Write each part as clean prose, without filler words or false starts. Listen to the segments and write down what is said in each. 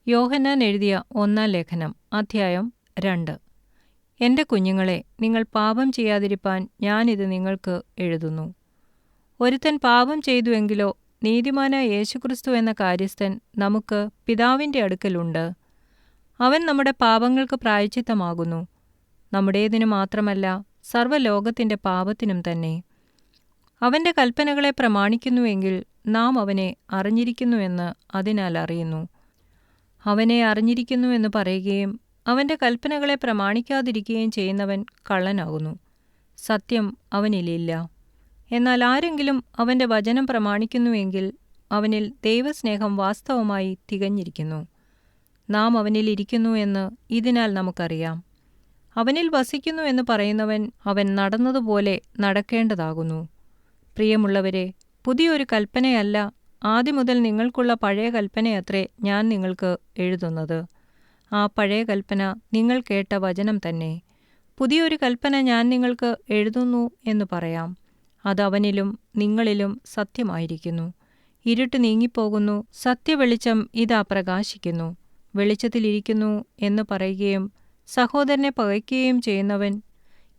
യോഹന്നാൻ എഴുതിയ 1 ലേഖനം അധ്യായം 2. എൻ്റെ കുഞ്ഞുങ്ങളെ, നിങ്ങൾ പാപം ചെയ്യാതിരിപ്പാൻ ഞാനിത് നിങ്ങൾക്ക് എഴുതുന്നു. ഒരുത്തൻ പാപം ചെയ്തു എങ്കിലോ നീതിമാനായ യേശുക്രിസ്തു എന്ന കാര്യസ്ഥൻ നമുക്ക് പിതാവിൻ്റെ അടുക്കലുണ്ട്. അവൻ നമ്മുടെ പാപങ്ങൾക്ക് പ്രായശ്ചിത്തമാകുന്നു, നമ്മുടേതിനു മാത്രമല്ല സർവ്വലോകത്തിൻ്റെ പാപത്തിനും തന്നെ. അവൻ്റെ കൽപ്പനകളെ പ്രമാണിക്കുന്നുവെങ്കിൽ നാം അവനെ അറിഞ്ഞിരിക്കുന്നുവെന്ന് അതിനാൽ അറിയുന്നു. അവനെ അറിഞ്ഞിരിക്കുന്നുവെന്ന് പറയുകയും അവൻ്റെ കൽപ്പനകളെ പ്രമാണിക്കാതിരിക്കുകയും ചെയ്യുന്നവൻ കള്ളനാകുന്നു, സത്യം അവനിലില്ല. എന്നാൽ ആരെങ്കിലും അവൻ്റെ വചനം പ്രമാണിക്കുന്നുവെങ്കിൽ അവനിൽ ദൈവസ്നേഹം വാസ്തവമായി തികഞ്ഞിരിക്കുന്നു. നാം അവനിൽ ഇരിക്കുന്നു എന്ന് ഇതിനാൽ നമുക്കറിയാം. അവനിൽ വസിക്കുന്നു എന്ന് പറയുന്നവൻ അവൻ നടന്നതുപോലെ നടക്കേണ്ടതാകുന്നു. പ്രിയമുള്ളവരെ, പുതിയൊരു കൽപ്പനയല്ല, ആദിമുതൽ നിങ്ങൾക്കുള്ള പഴയ കൽപ്പനയത്രേ ഞാൻ നിങ്ങൾക്ക് എഴുതുന്നത്. ആ പഴയ കൽപ്പന നിങ്ങൾ കേട്ട വചനം തന്നെ. പുതിയൊരു കൽപ്പന ഞാൻ നിങ്ങൾക്ക് എഴുതുന്നു എന്ന് പറയാം. അത് അവനിലും നിങ്ങളിലും സത്യമായിരിക്കുന്നു. ഇരുട്ട് നീങ്ങിപ്പോകുന്നു, സത്യവെളിച്ചം ഇതാ പ്രകാശിക്കുന്നു. വെളിച്ചത്തിലിരിക്കുന്നു എന്ന് പറയുകയും സഹോദരനെ പകയ്ക്കുകയും ചെയ്യുന്നവൻ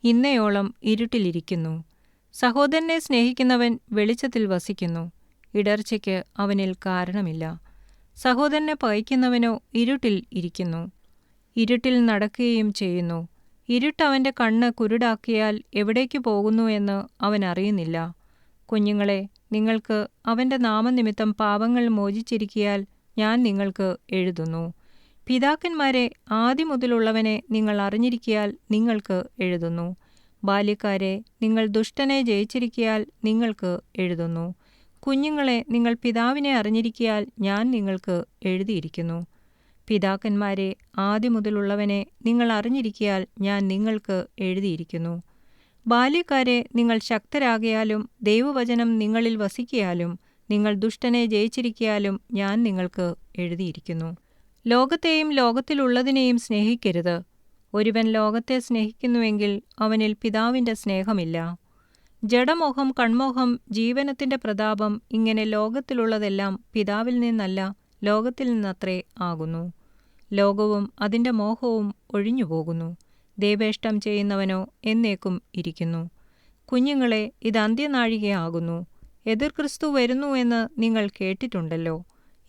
ഇന്നയോളം ഇരുട്ടിലിരിക്കുന്നു. സഹോദരനെ സ്നേഹിക്കുന്നവൻ വെളിച്ചത്തിൽ വസിക്കുന്നു, ഇടർച്ചയ്ക്ക് അവനിൽ കാരണമില്ല. സഹോദരനെ പകയ്ക്കുന്നവനോ ഇരുട്ടിൽ ഇരിക്കുന്നു, ഇരുട്ടിൽ നടക്കുകയും ചെയ്യുന്നു. ഇരുട്ട് അവൻ്റെ കണ്ണ് കുരുടാക്കിയാൽ എവിടേക്ക് പോകുന്നു എന്ന് അവൻ അറിയുന്നില്ല. കുഞ്ഞുങ്ങളെ, നിങ്ങൾക്ക് അവൻ്റെ നാമനിമിത്തം പാപങ്ങൾ മോചിച്ചിരിക്കിയാൽ ഞാൻ നിങ്ങൾക്ക് എഴുതുന്നു. പിതാക്കന്മാരെ, ആദിമുതലുള്ളവനെ നിങ്ങൾ അറിഞ്ഞിരിക്കിയാൽ നിങ്ങൾക്ക് എഴുതുന്നു. ബാല്യക്കാരെ, നിങ്ങൾ ദുഷ്ടനെ ജയിച്ചിരിക്കിയാൽ നിങ്ങൾക്ക് എഴുതുന്നു. കുഞ്ഞുങ്ങളെ, നിങ്ങൾ പിതാവിനെ അറിഞ്ഞിരിക്കിയാൽ ഞാൻ നിങ്ങൾക്ക് എഴുതിയിരിക്കുന്നു. പിതാക്കന്മാരെ, ആദിമുതലുള്ളവനെ നിങ്ങൾ അറിഞ്ഞിരിക്കിയാൽ ഞാൻ നിങ്ങൾക്ക് എഴുതിയിരിക്കുന്നു. ബാല്യക്കാരെ, നിങ്ങൾ ശക്തരാകയാലും ദൈവവചനം നിങ്ങളിൽ വസിക്കയാലും നിങ്ങൾ ദുഷ്ടനെ ജയിച്ചിരിക്കയാലും ഞാൻ നിങ്ങൾക്ക് എഴുതിയിരിക്കുന്നു. ലോകത്തെയും ലോകത്തിലുള്ളതിനെയും സ്നേഹിക്കരുത്. ഒരുവൻ ലോകത്തെ സ്നേഹിക്കുന്നുവെങ്കിൽ അവനിൽ പിതാവിൻ്റെ സ്നേഹമില്ല. ജഡമോഹം, കൺമോഹം, ജീവനത്തിൻ്റെ പ്രതാപം, ഇങ്ങനെ ലോകത്തിലുള്ളതെല്ലാം പിതാവിൽ നിന്നല്ല, ലോകത്തിൽ നിന്നത്രേ ആകുന്നു. ലോകവും അതിൻ്റെ മോഹവും ഒഴിഞ്ഞുപോകുന്നു. ദൈവേഷ്ടം ചെയ്യുന്നവനോ എന്നേക്കും ഇരിക്കുന്നു. കുഞ്ഞുങ്ങളെ, ഇത് അന്ത്യനാഴികയാകുന്നു. എതിർ ക്രിസ്തു വരുന്നു എന്ന് നിങ്ങൾ കേട്ടിട്ടുണ്ടല്ലോ.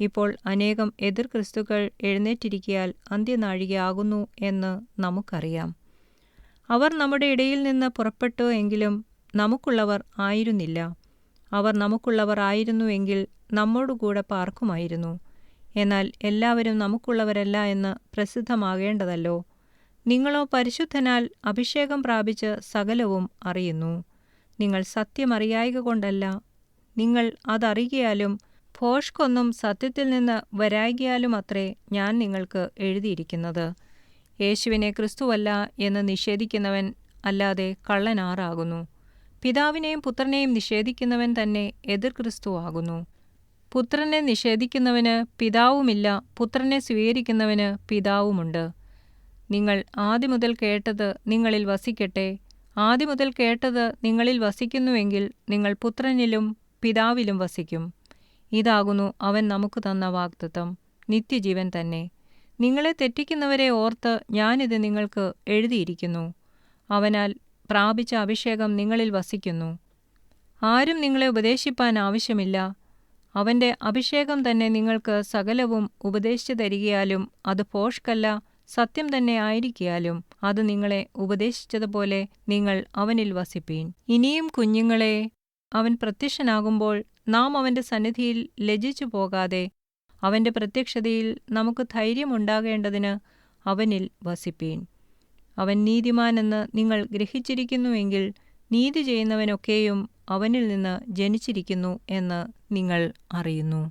ഇപ്പോൾ അനേകം എതിർ ക്രിസ്തുക്കൾ എഴുന്നേറ്റിരിക്കിയാൽ അന്ത്യനാഴികയാകുന്നു എന്ന് നമുക്കറിയാം. അവർ നമ്മുടെ ഇടയിൽ നിന്ന് പുറപ്പെട്ടു എങ്കിലും നമുക്കുള്ളവർ ആയിരുന്നില്ല. അവർ നമുക്കുള്ളവർ ആയിരുന്നുവെങ്കിൽ നമ്മോടുകൂടെ പാർക്കുമായിരുന്നു. എന്നാൽ എല്ലാവരും നമുക്കുള്ളവരല്ല എന്ന് പ്രസിദ്ധമാകേണ്ടതല്ലോ. നിങ്ങളോ പരിശുദ്ധനാൽ അഭിഷേകം പ്രാപിച്ച് സകലവും അറിയുന്നു. നിങ്ങൾ സത്യമറിയായ്ക കൊണ്ടല്ല, നിങ്ങൾ അതറിയാലും ഭോഷ്കൊന്നും സത്യത്തിൽ നിന്ന് വരായ്കയാലും അത്രേ ഞാൻ നിങ്ങൾക്ക് എഴുതിയിരിക്കുന്നത്. യേശുവിനെ ക്രിസ്തുവല്ല എന്ന് നിഷേധിക്കുന്നവൻ അല്ലാതെ കള്ളനാറാകുന്നു. പിതാവിനെയും പുത്രനെയും നിഷേധിക്കുന്നവൻ തന്നെ എതിർ ക്രിസ്തു ആകുന്നു. പുത്രനെ നിഷേധിക്കുന്നവന് പിതാവുമില്ല, പുത്രനെ സ്വീകരിക്കുന്നവന് പിതാവുമുണ്ട്. നിങ്ങൾ ആദിമുതൽ കേട്ടത് നിങ്ങളിൽ വസിക്കട്ടെ. ആദിമുതൽ കേട്ടത് നിങ്ങളിൽ വസിക്കുന്നുവെങ്കിൽ നിങ്ങൾ പുത്രനിലും പിതാവിലും വസിക്കും. ഇതാകുന്നു അവൻ നമുക്ക് തന്ന വാഗ്ദത്തം, നിത്യജീവൻ തന്നെ. നിങ്ങളെ തെറ്റിക്കുന്നവരെ ഓർത്ത് ഞാനിത് നിങ്ങൾക്ക് എഴുതിയിരിക്കുന്നു. അവനാൽ പ്രാപിച്ച അഭിഷേകം നിങ്ങളിൽ വസിക്കുന്നു. ആരും നിങ്ങളെ ഉപദേശിപ്പാൻ ആവശ്യമില്ല. അവൻ്റെ അഭിഷേകം തന്നെ നിങ്ങൾക്ക് സകലവും ഉപദേശിച്ചു തരികയാലും അത് ഭോഷ്കല്ല, സത്യം തന്നെ ആയിരിക്കയാലും അത് നിങ്ങളെ ഉപദേശിച്ചതുപോലെ നിങ്ങൾ അവനിൽ വസിപ്പീൻ. ഇനിയും കുഞ്ഞുങ്ങളെ, അവൻ പ്രത്യക്ഷനാകുമ്പോൾ നാം അവൻ്റെ സന്നിധിയിൽ ലജ്ജിച്ചു പോകാതെ അവൻ്റെ പ്രത്യക്ഷതയിൽ നമുക്ക് ധൈര്യമുണ്ടാകേണ്ടതിന് അവനിൽ വസിപ്പീൻ. അവൻ നീതിമാനെന്ന് നിങ്ങൾ ഗ്രഹിച്ചിരിക്കുന്നുവെങ്കിൽ നീതി ചെയ്യുന്നവനൊക്കെയും അവനിൽ നിന്ന് ജനിച്ചിരിക്കുന്നു എന്ന് നിങ്ങൾ അറിയുന്നു.